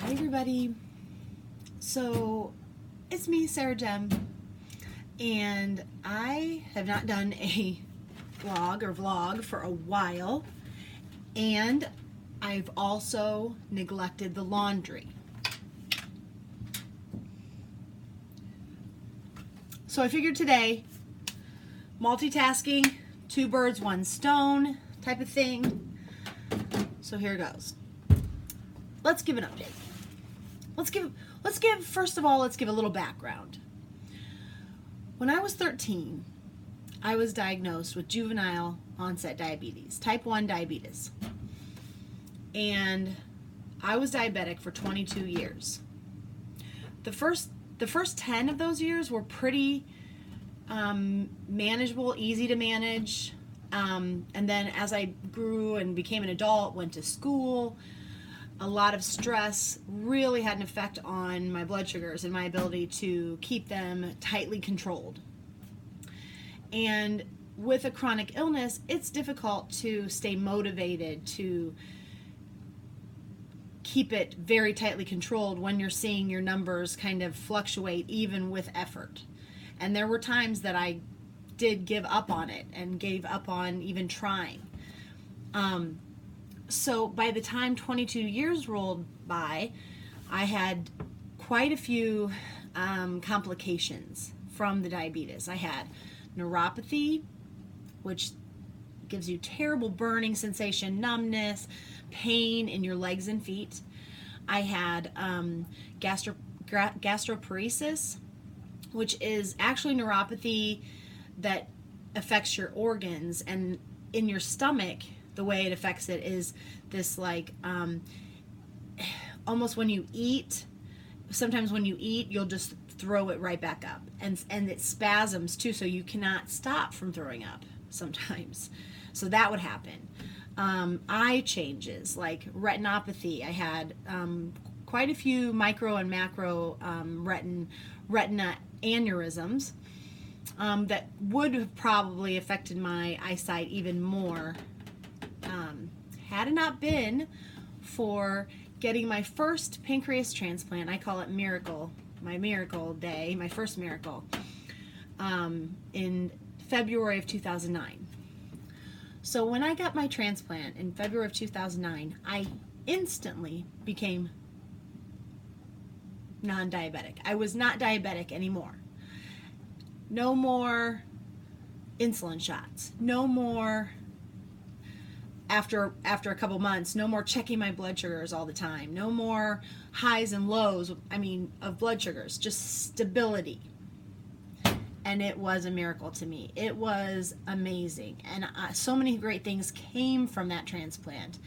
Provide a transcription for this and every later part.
Hi everybody. So it's me, Sarah Jem, and I have not done a vlog for a while, and I've also neglected the laundry. So I figured today, multitasking, two birds, one stone type of thing. So here goes. Let's give an update. First of all, let's give a little background. When I was 13, I was diagnosed with juvenile onset diabetes, type 1 diabetes. And I was diabetic for 22 years. The first 10 of those years were pretty manageable, easy to manage. And then as I grew and became an adult, went to school, a lot of stress really had an effect on my blood sugars and my ability to keep them tightly controlled. And with a chronic illness, it's difficult to stay motivated to keep it very tightly controlled when you're seeing your numbers kind of fluctuate even with effort. And there were times that I did give up on it and gave up on even trying. So by the time 22 years rolled by, I had quite a few complications from the diabetes. I had neuropathy, which gives you terrible burning sensation, numbness, pain in your legs and feet. I had gastroparesis, which is actually neuropathy that affects your organs, and in your stomach, the way it affects it is this almost when you eat, sometimes when you eat, you'll just throw it right back up. And it spasms too, so you cannot stop from throwing up sometimes. So that would happen. Eye changes, like retinopathy. I had quite a few micro and macro retina aneurysms that would have probably affected my eyesight even more had it not been for getting my first pancreas transplant. I call it miracle, my miracle day, my first miracle, in February of 2009. So when I got my transplant in February of 2009, I instantly became non-diabetic. I was not diabetic anymore. No more insulin shots. No more, after a couple months, no more checking my blood sugars all the time. No more highs and lows, of blood sugars. Just stability. And it was a miracle to me. It was amazing. And so many great things came from that transplant.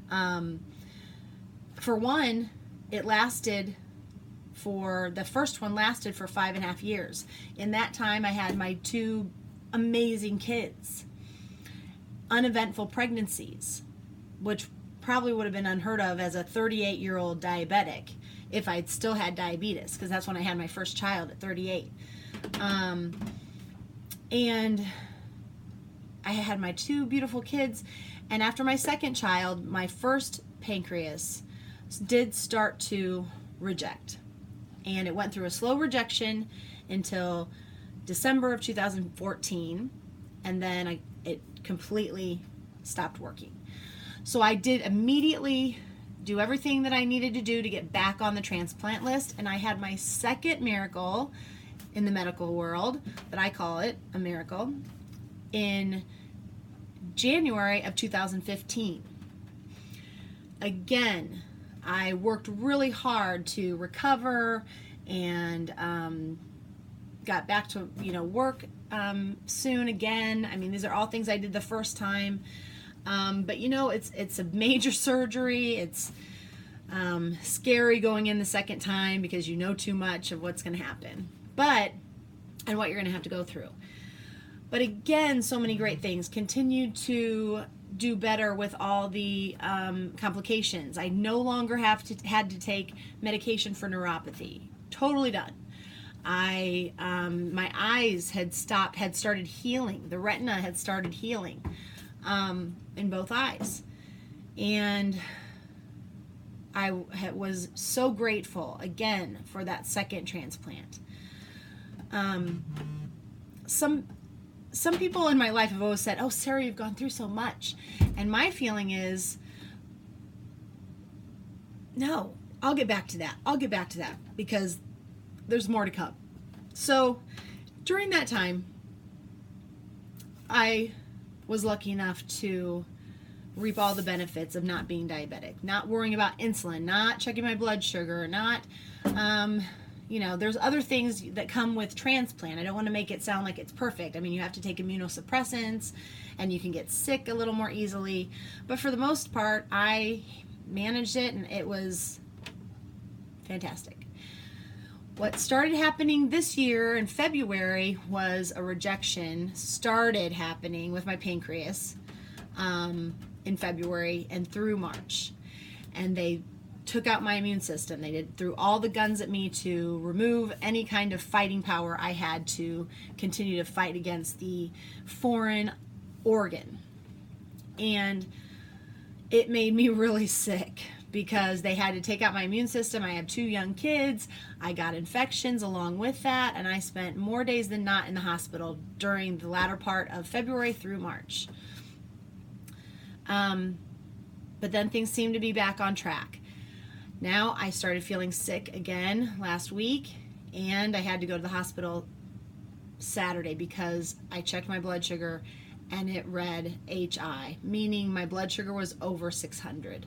For one, the first one lasted for 5.5 years. In that time, I had my 2 amazing kids. Uneventful pregnancies, which probably would have been unheard of as a 38-year-old diabetic if I'd still had diabetes, because that's when I had my first child at 38. And I had my 2 beautiful kids, and after my second child, my first pancreas did start to reject. And it went through a slow rejection until December of 2014, and then it completely stopped working. So I did immediately do everything that I needed to do to get back on the transplant list, and I had my second miracle in the medical world, that I call it a miracle, in January of 2015. Again, I worked really hard to recover and got back to work soon again. These are all things I did the first time, but it's a major surgery. It's scary going in the second time because you know too much of what's going to happen, and what you're going to have to go through. But again, so many great things continued to do better with all the complications. I no longer had to take medication for neuropathy. Totally done. My eyes had started healing. The retina had started healing in both eyes, and was so grateful again for that second transplant. Some people in my life have always said, "Oh, Sarah, you've gone through so much," and my feeling is, no, I'll get back to that because there's more to come. So during that time, I was lucky enough to reap all the benefits of not being diabetic, not worrying about insulin, not checking my blood sugar, not, there's other things that come with transplant. I don't want to make it sound like it's perfect. I mean, you have to take immunosuppressants and you can get sick a little more easily. But for the most part, I managed it and it was fantastic. What started happening this year in February was a rejection started happening with my pancreas in February and through March. And they took out my immune system. They threw all the guns at me to remove any kind of fighting power I had to continue to fight against the foreign organ. And it made me really sick because they had to take out my immune system. I have 2 young kids. I got infections along with that, and I spent more days than not in the hospital during the latter part of February through March. But then things seemed to be back on track. Now I started feeling sick again last week, and I had to go to the hospital Saturday because I checked my blood sugar and it read HI, meaning my blood sugar was over 600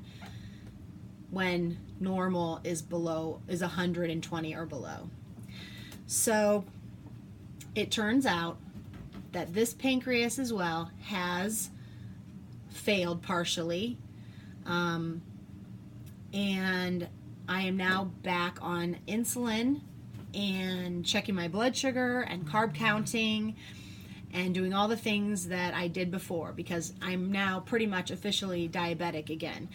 when normal is 120 or below. So it turns out that this pancreas as well has failed partially, and I am now back on insulin and checking my blood sugar and carb counting and doing all the things that I did before because I'm now pretty much officially diabetic again.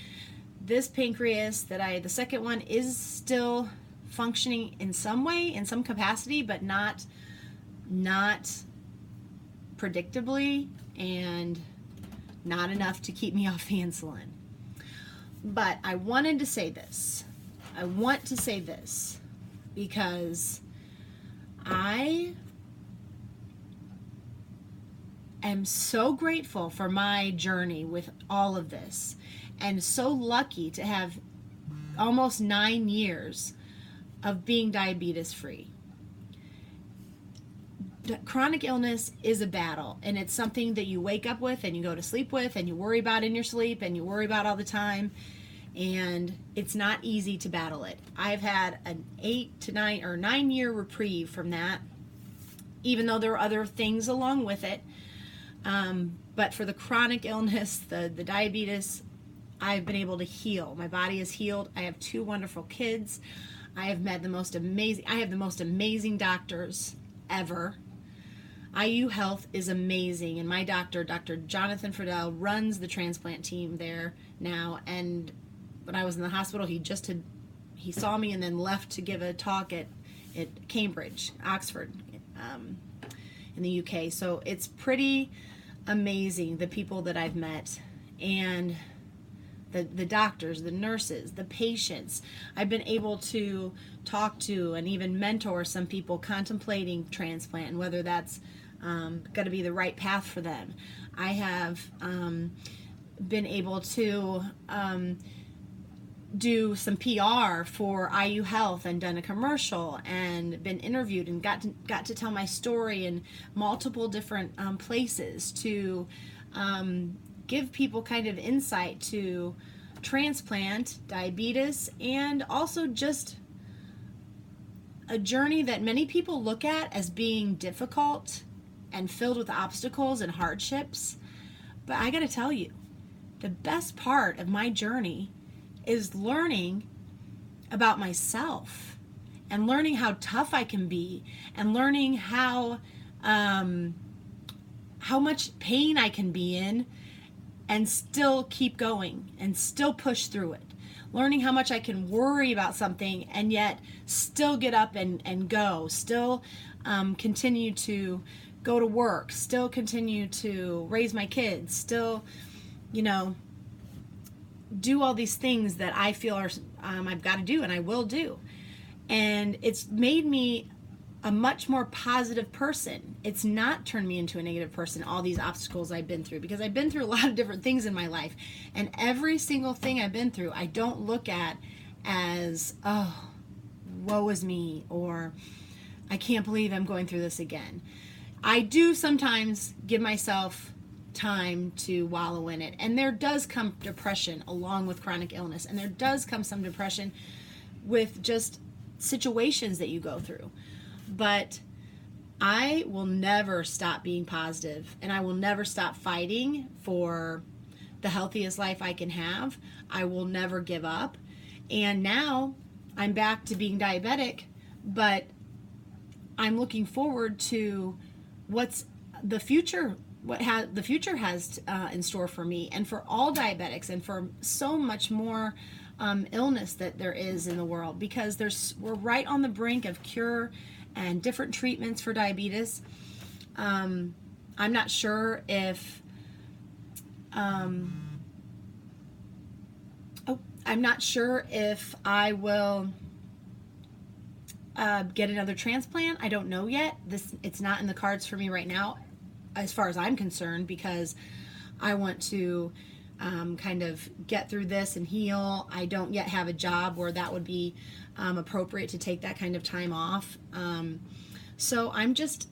This pancreas the second one is still functioning in some way, in some capacity, but not predictably and not enough to keep me off the insulin. But I wanted to say this. I want to say this because I am so grateful for my journey with all of this and so lucky to have almost 9 years of being diabetes free. Chronic illness is a battle, and it's something that you wake up with and you go to sleep with and you worry about in your sleep and you worry about all the time, and it's not easy to battle it. I've had an 8 to 9 or 9 year reprieve from that, even though there are other things along with it. But for the chronic illness, the diabetes, I've been able to heal. My body is healed. I have 2 wonderful kids. I have the most amazing doctors ever. IU Health is amazing, and my doctor, Dr. Jonathan Friedel, runs the transplant team there now. And when I was in the hospital, he saw me and then left to give a talk at Cambridge, Oxford, in the UK. So it's pretty amazing, the people that I've met, and the doctors, the nurses, the patients. I've been able to talk to and even mentor some people contemplating transplant and whether that's going to be the right path for them. I have been able to do some PR for IU Health and done a commercial and been interviewed and got to tell my story in multiple different places to give people kind of insight to transplant, diabetes, and also just a journey that many people look at as being difficult and filled with obstacles and hardships. But I got to tell you, the best part of my journey is learning about myself and learning how tough I can be and learning how much pain I can be in and still keep going and still push through it. Learning how much I can worry about something and yet still get up and go, still continue to go to work, still continue to raise my kids, still, do all these things that I feel are I've got to do, and I will do. And it's made me a much more positive person. It's not turned me into a negative person, all these obstacles I've been through, because I've been through a lot of different things in my life. And every single thing I've been through, I don't look at as, oh, woe is me, or I can't believe I'm going through this again. I do sometimes give myself time to wallow in it. And there does come depression along with chronic illness. And there does come some depression with just situations that you go through. But I will never stop being positive, and I will never stop fighting for the healthiest life I can have. I will never give up. And now I'm back to being diabetic, but I'm looking forward to what's the future, the future has in store for me, and for all diabetics, and for so much more illness that there is in the world, because we're right on the brink of cure and different treatments for diabetes. I'm not sure if I'm not sure if I will get another transplant. I don't know yet. It's not in the cards for me right now, as far as I'm concerned, because I want to kind of get through this and heal. I don't yet have a job where that would be appropriate to take that kind of time off. So I'm just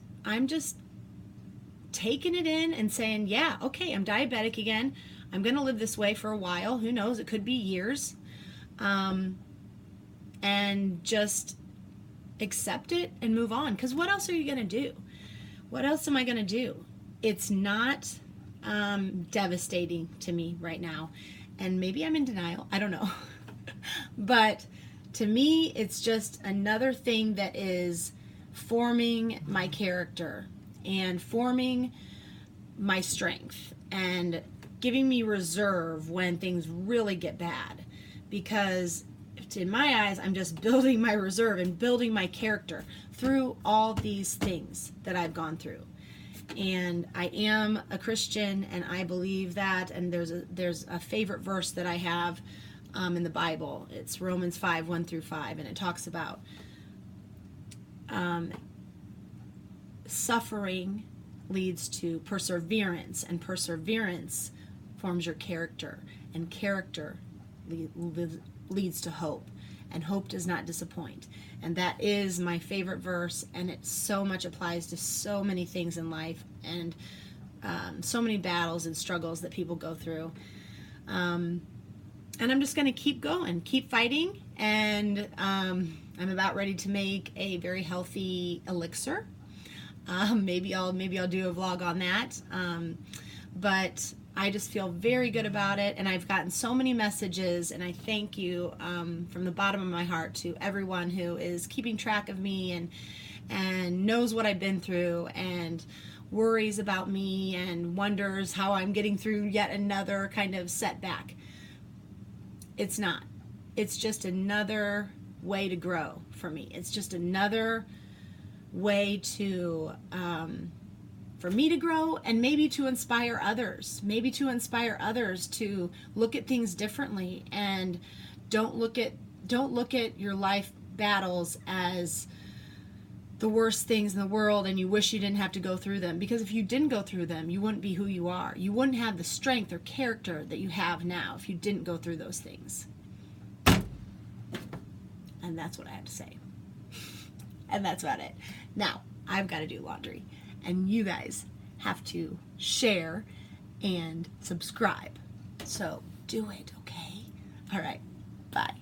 taking it in and saying, yeah, okay, I'm diabetic again. I'm going to live this way for a while. Who knows? It could be years. And just accept it and move on. Because what else are you going to do? What else am I going to do? It's not devastating to me right now. And maybe I'm in denial. I don't know. But to me, it's just another thing that is forming my character and forming my strength and giving me reserve when things really get bad. Because in my eyes, I'm just building my reserve and building my character through all these things that I've gone through. And I am a Christian, and I believe that. And there's a favorite verse that I have in the Bible. It's Romans 5:1-5, and it talks about suffering leads to perseverance, and perseverance forms your character, and character leads to hope, and hope does not disappoint. And that is my favorite verse, and it so much applies to so many things in life, and so many battles and struggles that people go through. And I'm just going to keep going, keep fighting, and I'm about ready to make a very healthy elixir. Maybe I'll do a vlog on that. But I just feel very good about it, and I've gotten so many messages, and I thank you from the bottom of my heart to everyone who is keeping track of me and knows what I've been through and worries about me and wonders how I'm getting through yet another kind of setback. It's not. It's just another way to grow for me. It's just another way to for me to grow, and maybe to inspire others. Maybe to inspire others to look at things differently, and don't look at your life battles as the worst things in the world and you wish you didn't have to go through them. Because if you didn't go through them, you wouldn't be who you are. You wouldn't have the strength or character that you have now if you didn't go through those things. And that's what I have to say. And that's about it. Now, I've got to do laundry. And you guys have to share and subscribe. So do it, okay? All right. Bye.